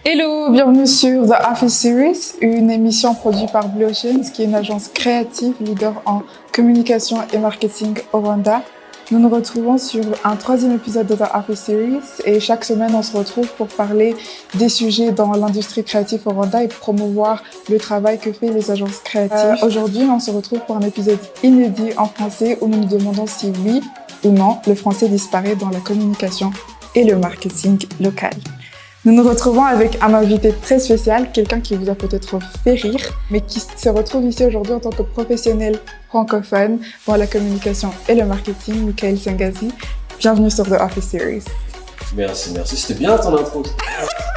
Hello, bienvenue sur The Office Series, une émission produite par Blue Oceans, qui est une agence créative leader en communication et marketing au Rwanda. Nous nous retrouvons sur un 3e épisode de The Office Series et chaque semaine on se retrouve pour parler des sujets dans l'industrie créative au Rwanda et promouvoir le travail que fait les agences créatives. Aujourd'hui, on se retrouve pour un épisode inédit en français où nous nous demandons si oui ou non le français disparaît dans la communication et le marketing local. Nous nous retrouvons avec un invité très spécial, quelqu'un qui vous a peut-être fait rire, mais qui se retrouve ici aujourd'hui en tant que professionnel francophone dans la communication et le marketing, Michael Sengazi. Bienvenue sur The Office Series. Merci. C'était bien ton intro.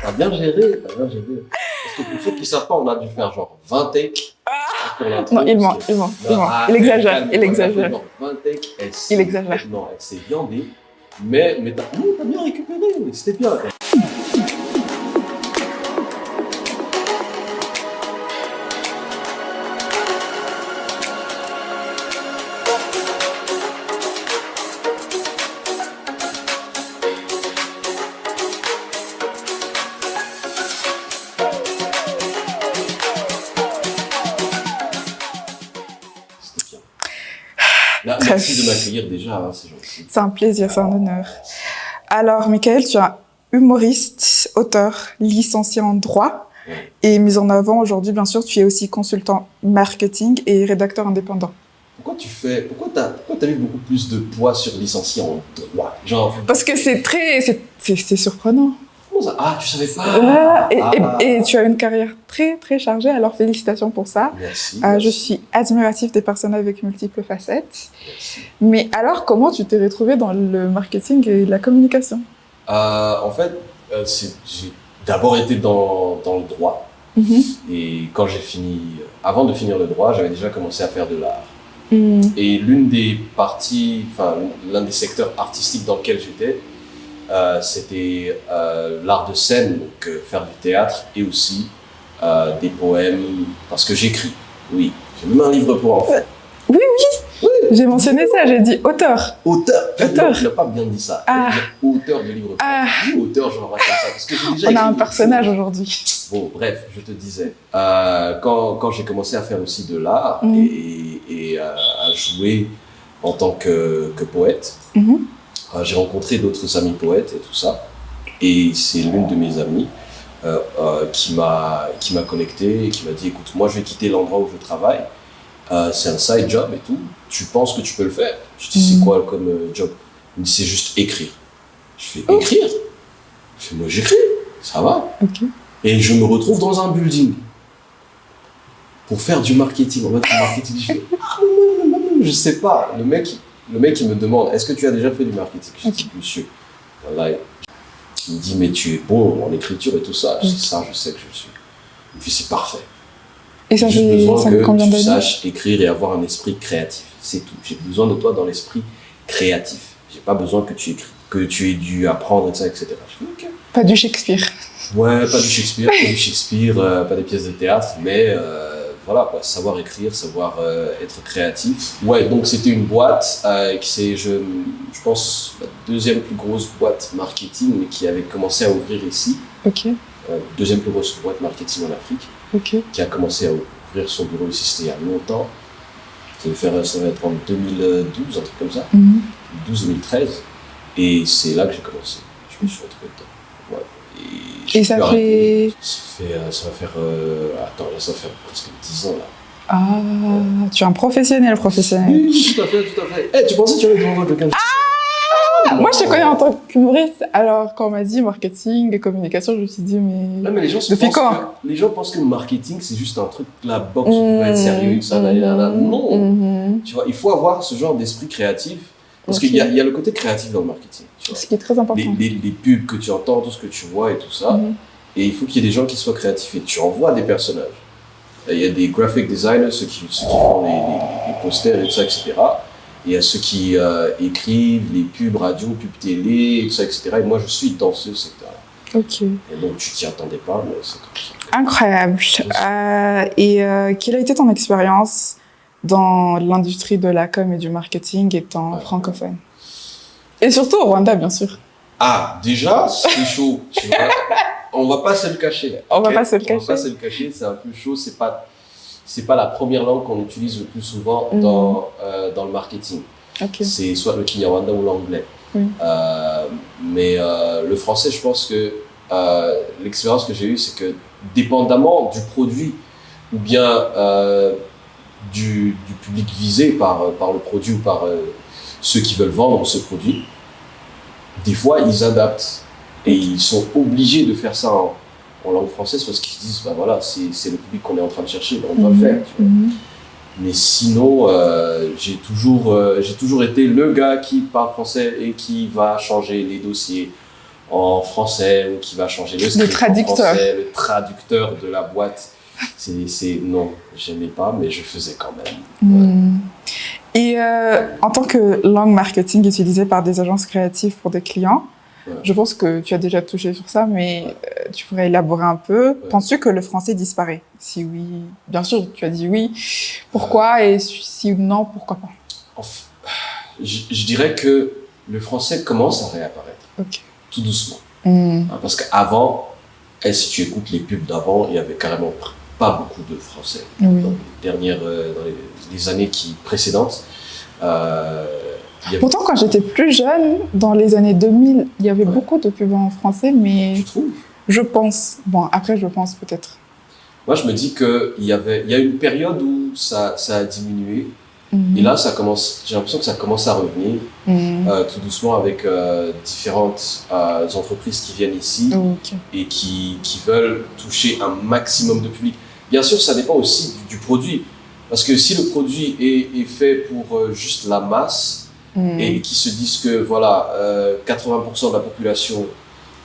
T'as bien géré. Parce que pour ceux qui ne savent pas, on a dû faire genre 20 takes pour l'intro. Non, il ment. Il exagère. 20 takes. Il exagère. Non, elle s'est viandée. Mais t'as bien récupéré. C'était bien. Merci de m'accueillir déjà, c'est gentil. C'est un plaisir, c'est un honneur. Alors, Michael, tu es humoriste, auteur, licencié en droit et mis en avant aujourd'hui, bien sûr, tu es aussi consultant marketing et rédacteur indépendant. Pourquoi t'as mis beaucoup plus de poids sur licencié en droit? Parce que c'est surprenant. Comment ça? Ah, tu savais pas? Et tu as une carrière très, très chargée, alors félicitations pour ça. Merci. Je suis admirative des personnes avec multiples facettes. Merci. Mais alors, comment tu t'es retrouvé dans le marketing et la communication? En fait, j'ai d'abord été dans le droit. Et quand avant de finir le droit, j'avais déjà commencé à faire de l'art. Et l'un des secteurs artistiques dans lequel j'étais, c'était l'art de scène, donc faire du théâtre et aussi des poèmes, parce que j'écris. Oui, j'ai même un livre pour enfants. Oui. J'ai mentionné ça, j'ai dit auteur. Auteur. Il n'a pas bien dit ça. Auteur de livre pour enfants. Auteur, genre comme ça. Parce que j'ai déjà On a un personnage aujourd'hui. Bon, bref, je te disais, quand j'ai commencé à faire aussi de l'art et à jouer en tant que poète, j'ai rencontré d'autres amis poètes et tout ça. Et c'est l'une de mes amies qui m'a connecté et qui m'a dit « Écoute, moi je vais quitter l'endroit où je travaille. C'est un side job et tout. Tu penses que tu peux le faire ?» Je dis « C'est quoi comme job ?» Il me dit « C'est juste écrire. » Je fais « Écrire ?» Je fais « Moi j'écris, ça va. » Et je me retrouve dans un building pour faire du marketing. En fait, du marketing, je fais « Je sais pas. » Le mec, il me demande « Est-ce que tu as déjà fait du marketing ?» Je dis « Monsieur, voilà. » Il me dit « Mais tu es bon en écriture et tout ça. » Je dis « Ça, je sais que je suis. » Il me dit « C'est parfait. » Et ça j'ai besoin combien que tu d'années? saches écrire et avoir un esprit créatif. C'est tout. J'ai besoin de toi dans l'esprit créatif. J'ai pas besoin que tu écris, que tu aies dû apprendre et ça, etc. Je fais « Ok. » Pas du Shakespeare. Ouais, pas du Shakespeare, pas des pièces de théâtre, mais voilà quoi, savoir écrire, savoir être créatif. Ouais, donc c'était une boîte qui c'est, je pense, la 2e plus grosse boîte marketing, mais qui avait commencé à ouvrir ici. Deuxième plus grosse boîte marketing en Afrique, qui a commencé à ouvrir son bureau ici, c'était il y a longtemps. Ça va être en 2012, un truc comme ça, 2012-2013. Et c'est là que j'ai commencé. Je me suis retrouvé dedans. Ouais. Et ça fait... Ça va faire presque 10 ans là. Ah, tu es un professionnel. Oui, tout à fait. Tu pensais que tu allais demander quelqu'un? Moi, je te connais en tant qu'humoriste. Alors, quand on m'a dit marketing et communication, je me suis dit, mais les gens depuis quand? Les gens pensent que le marketing, c'est juste un truc, la boxe, où tu vas être sérieux, ça, non. Tu vois, il faut avoir ce genre d'esprit créatif. Parce qu'il y a le côté créatif dans le marketing. Tu vois. Ce qui est très important. Les pubs que tu entends, tout ce que tu vois et tout ça. Et il faut qu'il y ait des gens qui soient créatifs. Et tu envoies des personnages. Il y a des graphic designers, ceux qui font les posters et tout ça, etc. Et il y a ceux qui écrivent les pubs radio, pubs télé, et tout ça, etc. Et moi, je suis dans ce secteur-là. Et donc, tu t'y attendais pas, mais c'est comme ça. Incroyable. Quelle a été ton expérience dans l'industrie de la com et du marketing étant francophone? Et surtout au Rwanda, bien sûr. Ah, déjà, c'était chaud, tu vois. On va pas se le cacher. On va pas se le cacher. On va pas se le cacher, c'est un peu chaud. C'est pas la première langue qu'on utilise le plus souvent dans le marketing. Okay. C'est soit le Kinyarwanda ou l'anglais. Mais le français, je pense que l'expérience que j'ai eue, c'est que dépendamment du produit ou bien du public visé par le produit ou par ceux qui veulent vendre ce produit, des fois ils adaptent et ils sont obligés de faire ça en langue française parce qu'ils se disent bah voilà, c'est le public qu'on est en train de chercher, donc on doit le faire. Tu vois. Mais sinon, j'ai toujours été le gars qui parle français et qui va changer les dossiers en français, ou qui va changer le script en français, le traducteur de la boîte. Non, j'aimais pas, mais je faisais quand même. Ouais. Et en tant que langue marketing utilisée par des agences créatives pour des clients, je pense que tu as déjà touché sur ça, mais tu pourrais élaborer un peu. Penses-tu que le français disparaît? Si oui, bien sûr, tu as dit oui. Pourquoi? Et si non, pourquoi pas? Je dirais que le français commence à réapparaître, tout doucement. Parce qu'avant, si tu écoutes les pubs d'avant, il y avait carrément pas beaucoup de français. Dans les années précédentes. Pourtant, quand j'étais plus jeune, dans les années 2000, il y avait beaucoup de pubs en français, mais... Tu trouves? Je pense. Bon, après, je pense peut-être. Moi, je me dis qu'il y a une période où ça a diminué. Et là, j'ai l'impression que ça commence à revenir tout doucement avec différentes entreprises qui viennent ici et qui veulent toucher un maximum de public. Bien sûr, ça dépend aussi du produit. Parce que si le produit est fait pour juste la masse et qui se disent que voilà, 80% de la population,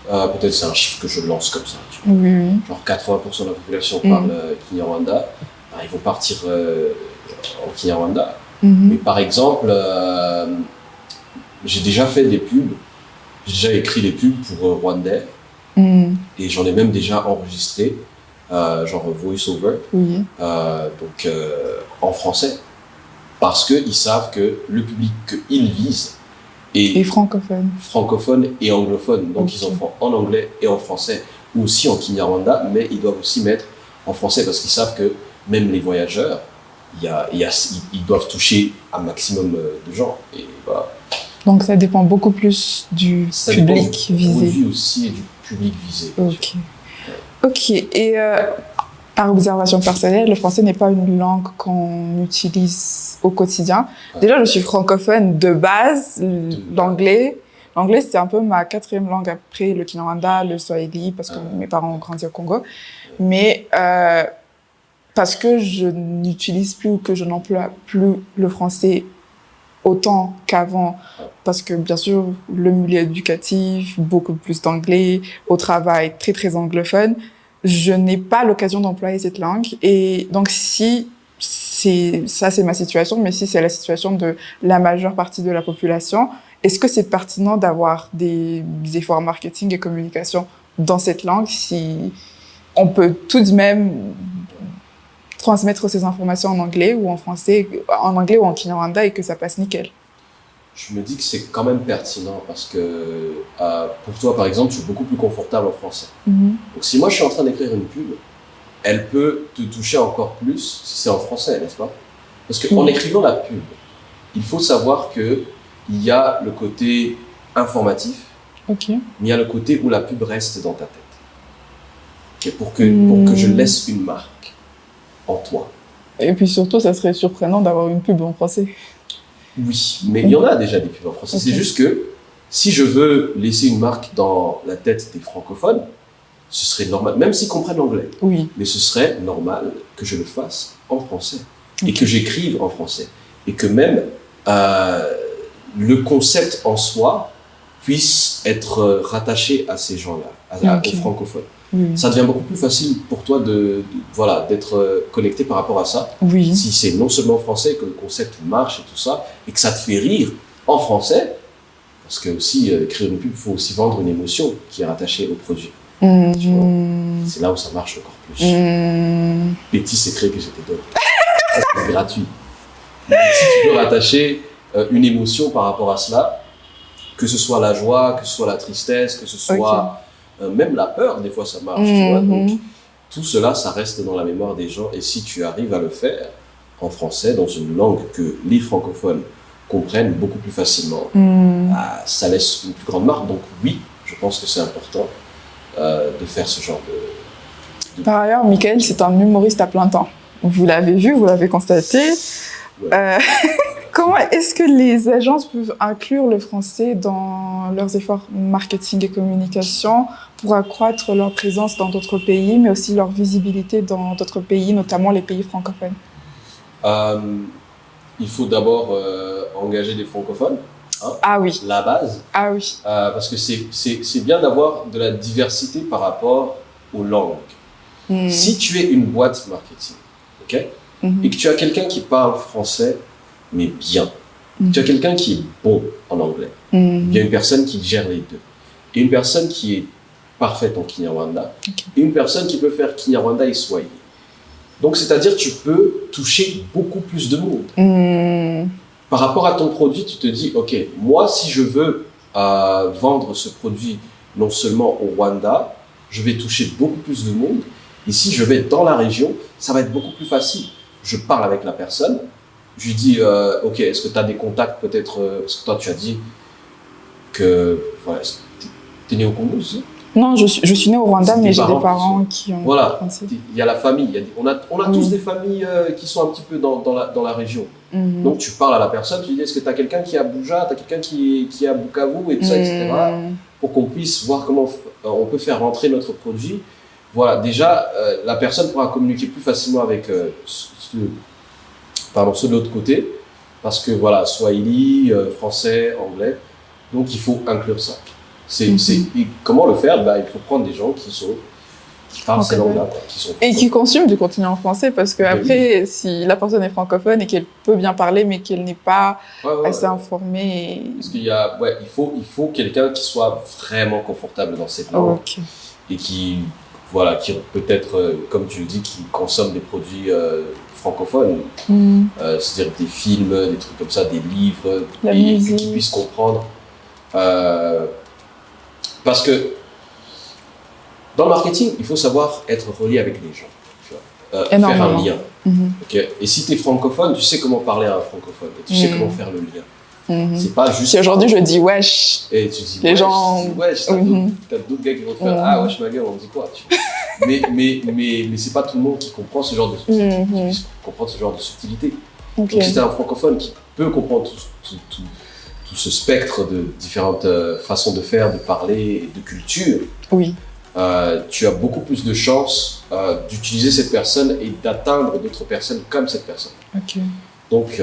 peut-être c'est un chiffre que je lance comme ça, tu vois, genre 80% de la population parle Kinyarwanda, ils vont partir en Kinyarwanda. Mais par exemple, j'ai déjà fait des pubs, j'ai déjà écrit des pubs pour Rwandais et j'en ai même déjà enregistré, genre voice-over, donc en français, parce qu'ils savent que le public qu'ils visent est francophone et anglophone, donc ils en font en anglais et en français, ou aussi en Kinyarwanda, mais ils doivent aussi mettre en français parce qu'ils savent que même les voyageurs, ils doivent toucher un maximum de gens. Et voilà. Donc ça dépend beaucoup plus du public visé. Du produit aussi et du public visé. Ok. Et par observation personnelle, le français n'est pas une langue qu'on utilise au quotidien. Déjà, je suis francophone de base. L'anglais, c'était un peu ma 4e langue après le Kinyarwanda, le Swahili, parce que mes parents ont grandi au Congo. Mais parce que je n'utilise plus ou que je n'emploie plus le français autant qu'avant, parce que bien sûr, le milieu éducatif, beaucoup plus d'anglais, au travail, très très anglophone, je n'ai pas l'occasion d'employer cette langue. Et donc si c'est ma situation, mais si c'est la situation de la majeure partie de la population, est-ce que c'est pertinent d'avoir des efforts marketing et communication dans cette langue si on peut tout de même transmettre ces informations en anglais ou en français, en anglais ou en Kinyarwanda et que ça passe nickel? Je me dis que c'est quand même pertinent parce que pour toi, par exemple, tu es beaucoup plus confortable en français. Donc si moi je suis en train d'écrire une pub, elle peut te toucher encore plus si c'est en français, n'est-ce pas? Parce qu'en écrivant la pub, il faut savoir qu'il y a le côté informatif, mais il y a le côté où la pub reste dans ta tête. Pour que je laisse une marque en toi. Et puis surtout, ça serait surprenant d'avoir une pub en français. Oui, mais il y en a déjà des pubs en français. C'est juste que si je veux laisser une marque dans la tête des francophones, ce serait normal, même s'ils comprennent l'anglais. Mais ce serait normal que je le fasse en français et que j'écrive en français. Et que même le concept en soi puisse être rattaché à ces gens-là, aux francophones. Ça devient beaucoup plus facile pour toi d'être connecté par rapport à ça. Si c'est non seulement français, que le concept marche et tout ça, et que ça te fait rire en français, parce que aussi, écrire une pub, il faut aussi vendre une émotion qui est rattachée au produit. C'est là où ça marche encore plus. Petit secret que j'étais donné. C'est gratuit. Mais si tu peux rattacher une émotion par rapport à cela, que ce soit la joie, que ce soit la tristesse, que ce soit même la peur, des fois, ça marche, tu vois. Donc, tout cela, ça reste dans la mémoire des gens. Et si tu arrives à le faire en français, dans une langue que les francophones comprennent beaucoup plus facilement, ça laisse une plus grande marque. Donc oui, je pense que c'est important de faire ce genre de... Par ailleurs, Michael, c'est un humoriste à plein temps. Vous l'avez vu, vous l'avez constaté. Ouais. Comment est-ce que les agences peuvent inclure le français dans leurs efforts marketing et communication pour accroître leur présence dans d'autres pays, mais aussi leur visibilité dans d'autres pays, notamment les pays francophones? Il faut d'abord engager des francophones. Hein, ah oui. La base. Ah oui. Parce que c'est bien d'avoir de la diversité par rapport aux langues. Si tu es une boîte marketing, ok, et que tu as quelqu'un qui parle français, mais bien, tu as quelqu'un qui est bon en anglais, il y a une personne qui gère les deux, et une personne qui est parfaite en Kinyarwanda, et une personne qui peut faire Kinyarwanda et Swahili. Donc, c'est-à-dire que tu peux toucher beaucoup plus de monde. Par rapport à ton produit, tu te dis, OK, moi, si je veux vendre ce produit non seulement au Rwanda, je vais toucher beaucoup plus de monde. Et si je vais dans la région, ça va être beaucoup plus facile. Je parle avec la personne, je lui dis, OK, est-ce que tu as des contacts peut-être, parce que toi, tu as dit que, voilà, tu es né au Congo aussi? Non, je suis née au Rwanda, mais j'ai des parents qui ont... Voilà, il y a la famille. On a tous des familles qui sont un petit peu dans la région. Donc, tu parles à la personne, tu dis, est-ce que tu as quelqu'un qui est à Abuja, tu as quelqu'un qui est à Bukavu, et tout ça, etc. Pour qu'on puisse voir comment on peut faire rentrer notre produit. Voilà, déjà, la personne pourra communiquer plus facilement avec ceux de l'autre côté. Parce que, voilà, Swahili, français, anglais. Donc, il faut inclure ça. Et comment le faire? Il faut prendre des gens qui parlent ces langues-là, et qui consomment du contenu en français, parce que après, si la personne est francophone et qu'elle peut bien parler, mais qu'elle n'est pas assez informée. Parce qu'il il faut quelqu'un qui soit vraiment confortable dans cette langue et qui peut-être, comme tu le dis, qui consomme des produits francophones, c'est-à-dire des films, des trucs comme ça, des livres, et qui puissent comprendre. Parce que dans le marketing, il faut savoir être relié avec les gens, tu vois, faire un lien. Okay? Et si tu es francophone, tu sais comment parler à un francophone, et tu sais comment faire le lien. C'est pas juste. Si aujourd'hui je dis wesh, et tu dis les gens. Wesh, t'as d'autres gars qui vont te faire ah wesh ma gueule, on dit quoi, tu vois. mais c'est pas tout le monde qui comprend ce genre de qui comprend ce genre de subtilité. Donc si t'es un francophone qui peut comprendre tout ce spectre de différentes façons de faire, de parler et de culture, tu as beaucoup plus de chances d'utiliser cette personne et d'atteindre d'autres personnes comme cette personne. Donc,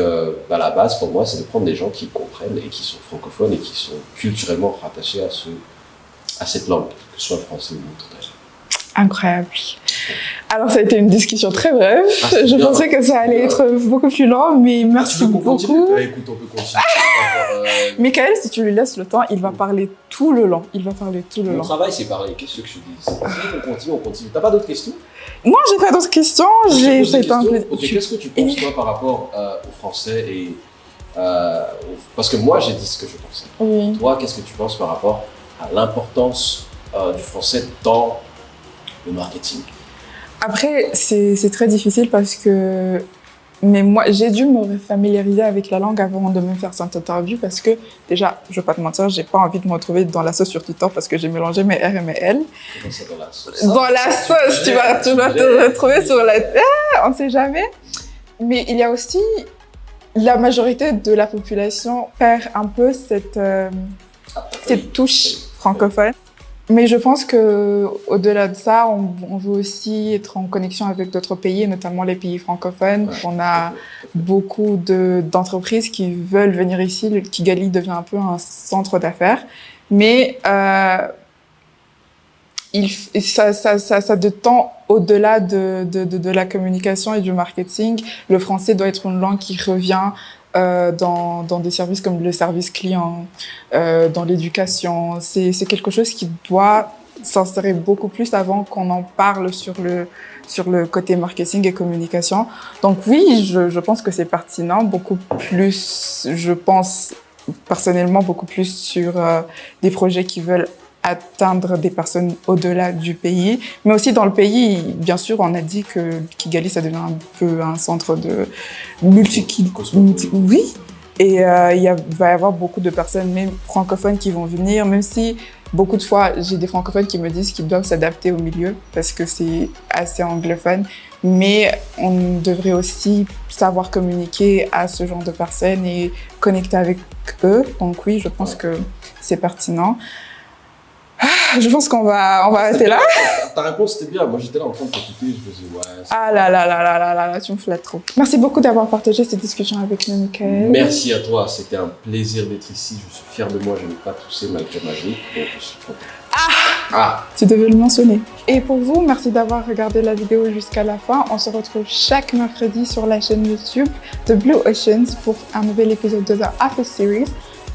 la base pour moi, c'est de prendre des gens qui comprennent et qui sont francophones et qui sont culturellement rattachés à cette langue, que ce soit le français ou l'autre. Incroyable. Alors, ça a été une discussion très brève. Je pensais que ça allait être beaucoup plus long, mais merci beaucoup. Écoute, on peut continuer. Michael, si tu lui laisses le temps, il va parler tout le long. Mon travail, c'est parler. Qu'est-ce que je te dis? On continue. T'as pas d'autres questions? Moi, j'ai pas d'autres questions. Qu'est-ce que tu penses, toi, par rapport au français et parce que moi, j'ai dit ce que je pensais. Toi, qu'est-ce que tu penses par rapport à l'importance du français dans le marketing? Après, c'est très difficile parce que... Mais moi, j'ai dû me familiariser avec la langue avant de me faire cette interview parce que, déjà, je vais pas te mentir, j'ai pas envie de me retrouver dans la sauce sur Twitter parce que j'ai mélangé mes R et mes L. Comment ça, dans la sauce? Dans la sauce, tu vas te retrouver sur la... on ne sait jamais. Mais il y a aussi... La majorité de la population perd un peu cette touche francophone. Mais je pense qu'au-delà de ça, on veut aussi être en connexion avec d'autres pays, notamment les pays francophones. On a beaucoup d'entreprises qui veulent venir ici. Le Kigali devient un peu un centre d'affaires. Mais ça de temps au-delà de la communication et du marketing. Le français doit être une langue qui revient dans des services comme le service client, dans l'éducation. C'est quelque chose qui doit s'insérer beaucoup plus avant qu'on en parle sur le côté marketing et communication. Donc oui, je pense que c'est pertinent, beaucoup plus, je pense personnellement beaucoup plus sur des projets qui veulent atteindre des personnes au-delà du pays. Mais aussi dans le pays, bien sûr, on a dit que Kigali, ça devient un peu un centre de oui. Et va y avoir beaucoup de personnes, même francophones, qui vont venir, même si beaucoup de fois, j'ai des francophones qui me disent qu'ils doivent s'adapter au milieu parce que c'est assez anglophone. Mais on devrait aussi savoir communiquer à ce genre de personnes et connecter avec eux. Donc oui, je pense que c'est pertinent. Je pense qu'on va arrêter là. Ta réponse était bien. Moi, j'étais là en train de t'écouter. Je me disais, ouais. Ah là, tu me flattes trop. Merci beaucoup d'avoir partagé cette discussion avec nous, Michael. Merci à toi. C'était un plaisir d'être ici. Je suis fier de moi. Je n'ai pas toussé malgré ma grippe. Donc, je suis content. Tu devais le mentionner. Et pour vous, merci d'avoir regardé la vidéo jusqu'à la fin. On se retrouve chaque mercredi sur la chaîne YouTube de Blue Oceans pour un nouvel épisode de The Office Series.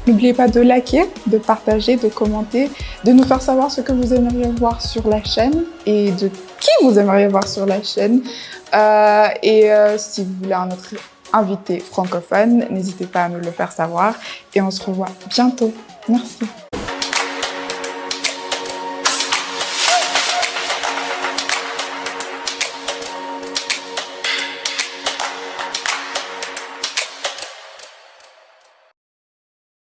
N'oubliez pas de liker, de partager, de commenter, de nous faire savoir ce que vous aimeriez voir sur la chaîne et de qui vous aimeriez voir sur la chaîne. Si vous voulez un autre invité francophone, n'hésitez pas à nous le faire savoir. Et on se revoit bientôt. Merci.